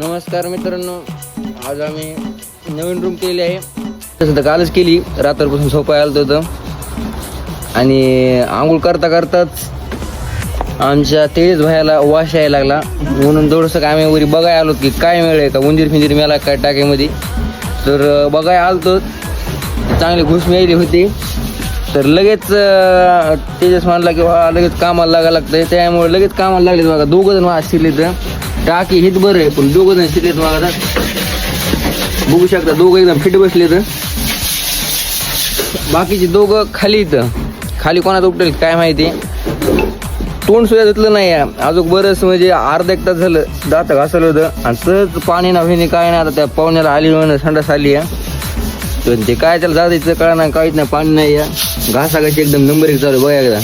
नमस्कार मित्रांनो, आज आम्ही नवीन रूम केली आहे. तसं तर कालच केली, रात्रपासून झोपायला आलं होतं. आणि आंघोळ करता करताच आमच्या तेज भायला वास यायला लागला. म्हणून थोडंसं काय आम्ही वरी बघायला आलो की काय मिळेल का उंदीर फिंदीर मिळाला काय टाक्यामध्ये. तर बघायला आलो चांगली घुस मिळाली होती. तर लगेच तेजस म्हणला की लगेच कामाला लागायला लागतंय. त्यामुळे लगेच कामाला लागले. बघा दोघं जण वास शिरले. तर टाकी हेच बरं आहे, पण दोघं जण शिरलेत. बघा बघू शकता दोघं एकदम फिट बसले. तर बाकीचे दोघं खाली. इथं खाली कोणाचं उपटेल काय माहिती. तोंड सुद्धा धुतलं नाही आहे अजून. बरंच म्हणजे अर्धा एक तास झालं दात घासलं होतं. आणि सहज पाणी ना होईने काय नाही. आता त्या पाहुण्याला आली म्हणून संडास आली आहे. तर ते काय त्याला जायचं कळा नाही, काहीच नाही, पाणी नाही आहे. घासा कशी एकदम नंबर एक चालू बघा एकदा.